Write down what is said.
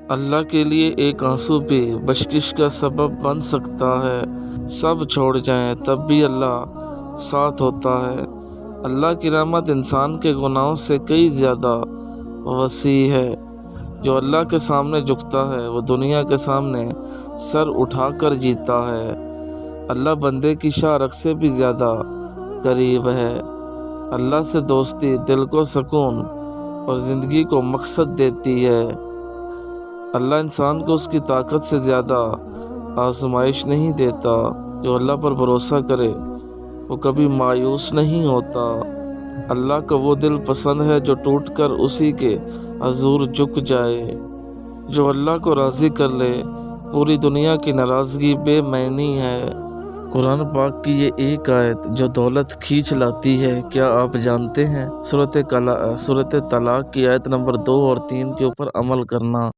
अल्लाह के लिए एक आंसू भी बख्शिश का सबब बन सकता है। सब छोड़ जाएं तब भी अल्लाह साथ होता है। अल्लाह की रहमत इंसान के गुनाहों से कई ज़्यादा वसी है। जो अल्लाह के सामने झुकता है वो दुनिया के सामने सर उठाकर जीता है। अल्लाह बंदे की शाह से भी ज़्यादा करीब है। अल्लाह से दोस्ती दिल को सुकून और ज़िंदगी को मकसद देती है। अल्लाह इंसान को उसकी ताकत से ज़्यादा आजमाइश नहीं देता। जो अल्लाह पर भरोसा करे वो कभी मायूस नहीं होता। अल्लाह को वो दिल पसंद है जो टूटकर उसी के हजूर झुक जाए। जो अल्लाह को राज़ी कर ले पूरी दुनिया की नाराज़गी बेमैनी है। कुरान पाक की ये एक आयत जो दौलत खींच लाती है, क्या आप जानते हैं? सूरत तलाक की आयत नंबर 2 और 3 के ऊपर अमल करना।